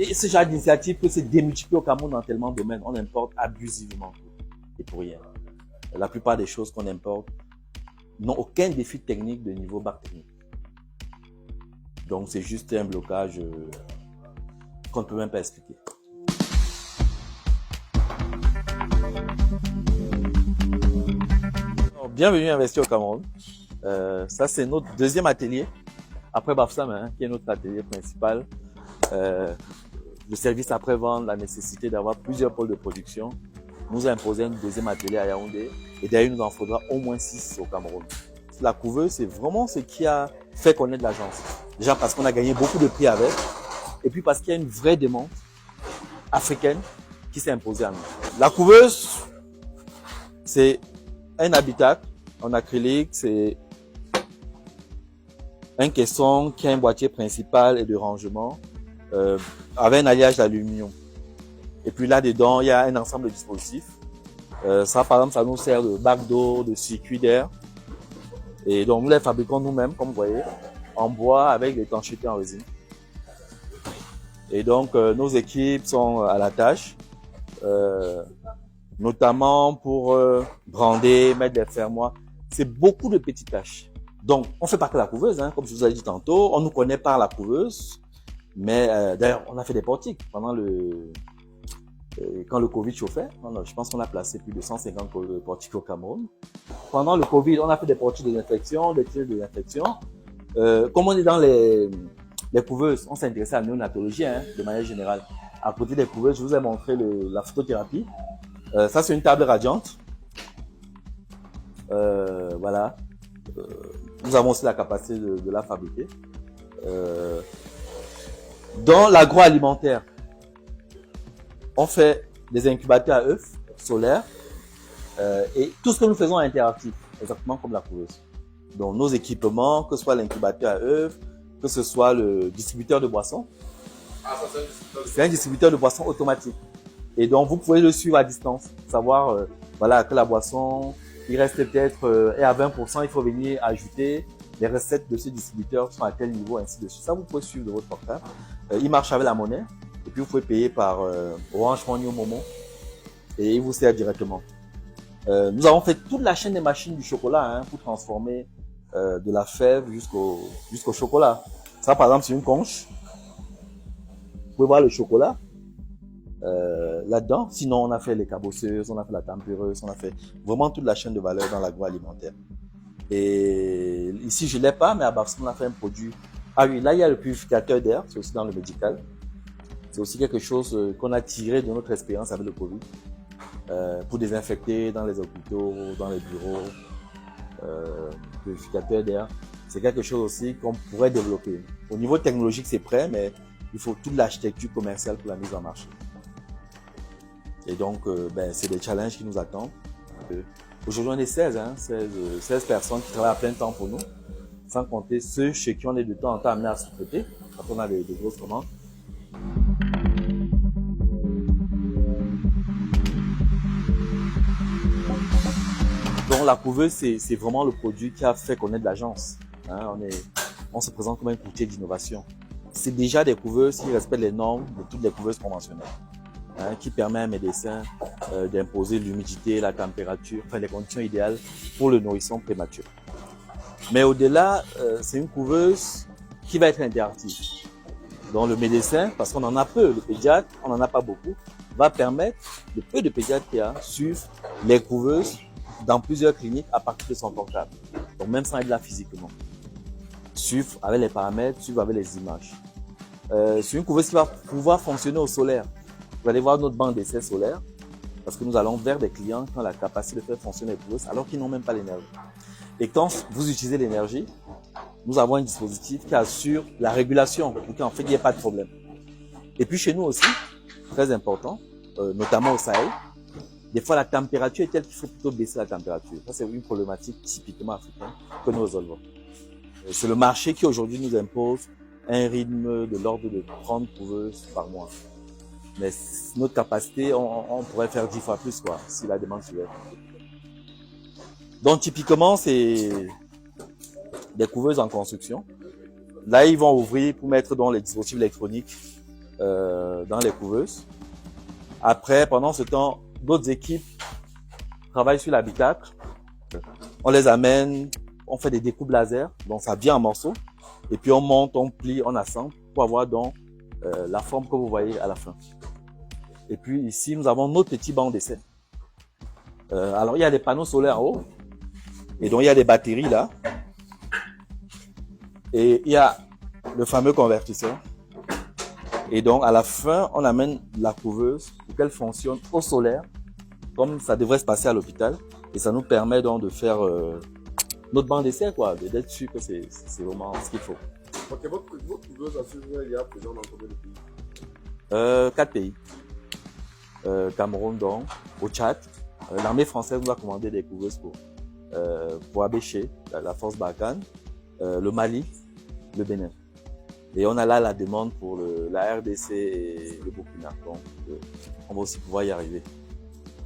Et ce genre d'initiative peut se démultiplier au Cameroun dans tellement de domaines. On importe abusivement tout. Et pour rien. La plupart des choses qu'on importe n'ont aucun défi technique de niveau bac technique. Donc c'est juste un blocage qu'on ne peut même pas expliquer. Bienvenue à Investir au Cameroun. Ça c'est notre deuxième atelier. Après Bafsam, hein, qui est notre atelier principal. Le service après-vente, la nécessité d'avoir plusieurs pôles de production nous a imposé un deuxième atelier à Yaoundé. Et d'ailleurs, il nous en faudra au moins 6 au Cameroun. La couveuse, c'est vraiment ce qui a fait connaître l'agence. Déjà parce qu'on a gagné beaucoup de prix avec. Et puis parce qu'il y a une vraie demande africaine qui s'est imposée à nous. La couveuse, c'est un habitacle en acrylique, c'est un caisson qui a un boîtier principal et de rangement avec un alliage d'aluminium. Et puis là-dedans, il y a un ensemble de dispositifs. Ça, par exemple, ça nous sert de bac d'eau, de circuit d'air. Et donc, nous les fabriquons nous-mêmes, comme vous voyez, en bois avec l'étanchéité en résine. Et donc, nos équipes sont à la tâche, notamment pour brander, mettre des fermoirs. C'est beaucoup de petites tâches. Donc, on fait pas que la couveuse, hein, comme je vous ai dit tantôt. On nous connaît par la couveuse. Mais d'ailleurs, on a fait des portiques pendant quand le Covid chauffait. Je pense qu'on a placé plus de 150 portiques au Cameroun. Pendant le Covid, on a fait des portiques de désinfection, des tirs de désinfection. Comme on est dans les couveuses, on s'est intéressé à la néonatologie, hein, de manière générale. À côté des couveuses, je vous ai montré la photothérapie. Ça, c'est une table radiante. Voilà. Nous avons aussi la capacité de la fabriquer. Dans l'agroalimentaire, on fait des incubateurs à œufs solaires et tout ce que nous faisons est interactif, exactement comme la couveuse. Donc nos équipements, que ce soit l'incubateur à œufs, que ce soit le distributeur de boissons, c'est un distributeur de boissons automatique. Et donc vous pouvez le suivre à distance, savoir voilà, que la boisson, il reste peut-être est à 20%, il faut venir ajouter. Les recettes de ce distributeur sont à tel niveau, ainsi de suite. Ça, vous pouvez suivre de votre portable. Il marche avec la monnaie. Et puis, vous pouvez payer par Orange Money ou Momo. Et il vous sert directement. Nous avons fait toute la chaîne des machines du chocolat hein, pour transformer de la fève jusqu'au chocolat. Ça, par exemple, c'est une conche. Vous pouvez voir le chocolat là-dedans. Sinon, on a fait les cabosseuses, on a fait la tempéreuse, on a fait vraiment toute la chaîne de valeur dans l'agroalimentaire. Et ici, je l'ai pas, mais à Bafsam, on a fait un produit. Ah oui, là, il y a le purificateur d'air, c'est aussi dans le médical. C'est aussi quelque chose qu'on a tiré de notre expérience avec le Covid pour désinfecter dans les hôpitaux, dans les bureaux. Purificateur d'air, c'est quelque chose aussi qu'on pourrait développer. Au niveau technologique, c'est prêt, mais il faut toute l'architecture commerciale pour la mise en marché. Et donc, c'est des challenges qui nous attendent. Aujourd'hui, on est 16 personnes qui travaillent à plein temps pour nous, sans compter ceux chez qui on est de temps en temps amenés à sous-traiter, quand on a des grosses commandes. Donc la couveuse, c'est vraiment le produit qui a fait connaître l'agence. Hein, on se présente comme un courtier d'innovation. C'est déjà des couveuses qui respectent les normes de toutes les couveuses conventionnelles. Hein, qui permet à un médecin d'imposer l'humidité, la température, enfin les conditions idéales pour le nourrisson prématuré. Mais au-delà, c'est une couveuse qui va être interactive. Donc le médecin, parce qu'on en a peu, le pédiatre, on n'en a pas beaucoup, va permettre, le peu de pédiatres qu'il y a, suivre les couveuses dans plusieurs cliniques à partir de son portable. Donc même sans être là physiquement. Suivre avec les paramètres, suivre avec les images. C'est une couveuse qui va pouvoir fonctionner au solaire. Vous allez voir notre banc d'essai solaire, parce que nous allons vers des clients qui ont la capacité de faire fonctionner les couveuses alors qu'ils n'ont même pas l'énergie. Et quand vous utilisez l'énergie, nous avons un dispositif qui assure la régulation pour qu'en fait il n'y ait pas de problème. Et puis chez nous aussi, très important, notamment au Sahel, des fois la température est telle qu'il faut plutôt baisser la température. Ça c'est une problématique typiquement africaine que nous résolvons. C'est le marché qui aujourd'hui nous impose un rythme de l'ordre de 30 couveuses par mois. Mais notre capacité, on pourrait faire 10 fois plus, quoi, si la demande suivait. Donc, typiquement, c'est des couveuses en construction. Là, ils vont ouvrir pour mettre dans les dispositifs électroniques dans les couveuses. Après, pendant ce temps, d'autres équipes travaillent sur l'habitacle. On les amène, on fait des découpes laser, donc ça vient en morceaux. Et puis on monte, on plie, on assemble pour avoir donc la forme que vous voyez à la fin. Et puis ici, nous avons notre petit banc d'essai. Alors il y a des panneaux solaires en haut. Et donc il y a des batteries là. Et il y a le fameux convertisseur. Et donc à la fin, on amène la couveuse pour qu'elle fonctionne au solaire, comme ça devrait se passer à l'hôpital. Et ça nous permet donc de faire notre banc d'essai, quoi, d'être sûr que c'est vraiment ce qu'il faut. Ok, votre couveuse à suivre, il y a présent dans combien de pays? 4 pays. Cameroun donc, au Tchad. L'armée française nous a commandé des couveuses pour Abéché, la force Barkhane, le Mali, le Bénin. Et on a là la demande pour la RDC et le Burkina. Donc, on va aussi pouvoir y arriver.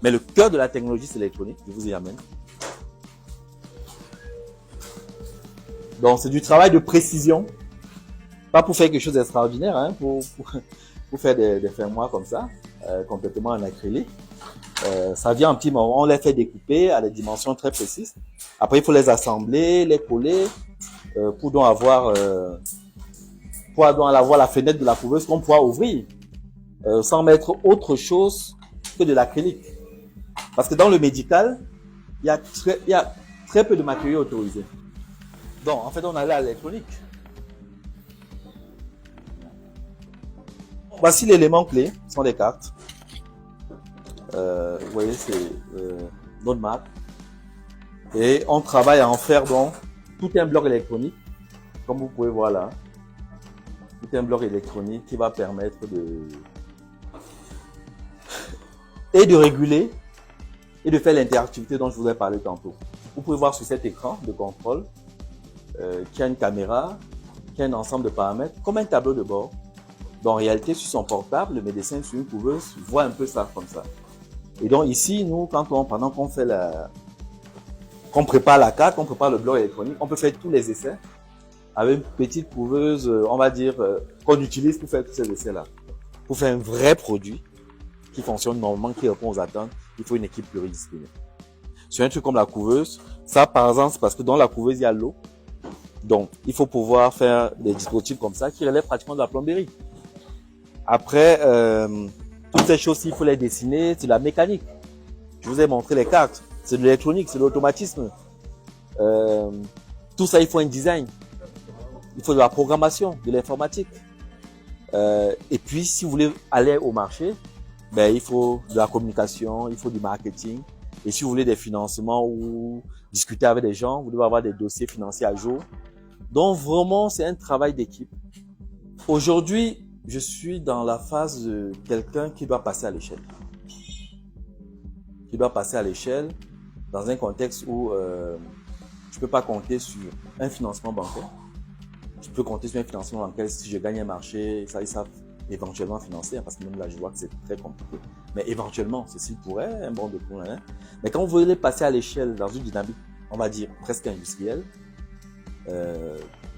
Mais le cœur de la technologie, c'est l'électronique. Je vous y amène. Donc, c'est du travail de précision. Pas pour faire quelque chose d'extraordinaire, hein, pour faire des fermoirs comme ça, complètement en acrylique. Ça vient en petits morceaux. On les fait découper à des dimensions très précises. Après, il faut les assembler, les coller, pour donc avoir la fenêtre de la couveuse qu'on pourra ouvrir, sans mettre autre chose que de l'acrylique. Parce que dans le médical, il y a très peu de matériaux autorisés. Donc, en fait, on a là l'électronique. Voici l'élément clé, ce sont des cartes. Vous voyez, c'est notre map. Et on travaille à en faire donc tout un bloc électronique, comme vous pouvez voir là. Tout un bloc électronique qui va permettre de réguler et de faire l'interactivité dont je vous ai parlé tantôt. Vous pouvez voir sur cet écran de contrôle qu'il y a une caméra, qu'il y a un ensemble de paramètres, comme un tableau de bord. Donc, en réalité, sur son portable, le médecin sur une couveuse voit un peu ça comme ça. Et donc ici, nous, pendant qu'on fait qu'on prépare la carte, qu'on prépare le bloc électronique, on peut faire tous les essais avec une petite couveuse, on va dire, qu'on utilise pour faire tous ces essais-là. Pour faire un vrai produit qui fonctionne normalement, qui répond aux attentes, il faut une équipe pluridisciplinaire. Sur un truc comme la couveuse, ça, par exemple, c'est parce que dans la couveuse, il y a l'eau. Donc, il faut pouvoir faire des dispositifs comme ça qui relèvent pratiquement de la plomberie. Après, toutes ces choses, il faut les dessiner, c'est de la mécanique. Je vous ai montré les cartes, c'est de l'électronique, c'est de l'automatisme. Tout ça, il faut un design. Il faut de la programmation, de l'informatique. Et puis, si vous voulez aller au marché, il faut de la communication, il faut du marketing. Et si vous voulez des financements ou discuter avec des gens, vous devez avoir des dossiers financiers à jour. Donc, vraiment, c'est un travail d'équipe. Aujourd'hui, je suis dans la phase de quelqu'un qui doit passer à l'échelle. Qui doit passer à l'échelle dans un contexte où je peux pas compter sur un financement bancaire. Je peux compter sur un financement bancaire si je gagne un marché, ça ils savent éventuellement financer, parce que même là je vois que c'est très compliqué. Mais éventuellement, ceci pourrait, un bon de coup. Hein. Mais quand vous voulez passer à l'échelle dans une dynamique, on va dire presque industrielle,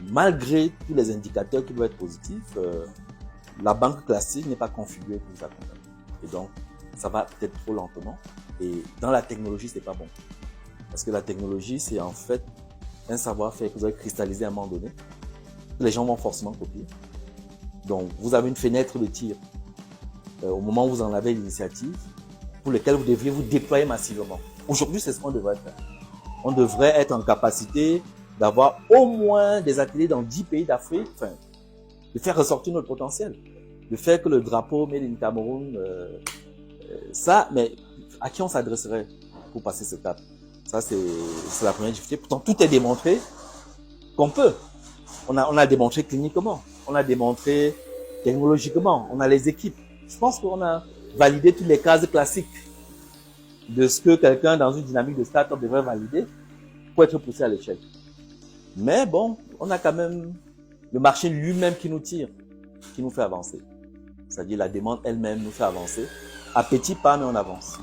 malgré tous les indicateurs qui doivent être positifs, la banque classique n'est pas configurée pour vous accompagner. Et donc, ça va peut-être trop lentement. Et dans la technologie, c'est pas bon. Parce que la technologie, c'est en fait un savoir-faire que vous avez cristallisé à un moment donné. Les gens vont forcément copier. Donc, vous avez une fenêtre de tir au moment où vous en avez l'initiative, pour lequel vous devriez vous déployer massivement. Aujourd'hui, c'est ce qu'on devrait faire. On devrait être en capacité d'avoir au moins des ateliers dans 10 pays d'Afrique, enfin, de faire ressortir notre potentiel, de faire que le drapeau Made in Cameroun, ça, mais à qui on s'adresserait pour passer ce cap? Ça, c'est la première difficulté. Pourtant, tout est démontré qu'on peut. On a démontré cliniquement, on a démontré technologiquement, on a les équipes. Je pense qu'on a validé toutes les cases classiques de ce que quelqu'un dans une dynamique de start-up devrait valider pour être poussé à l'échelle. Mais bon, on a quand même le marché lui-même qui nous tire, qui nous fait avancer. C'est-à-dire la demande elle-même nous fait avancer. À petits pas, mais on avance.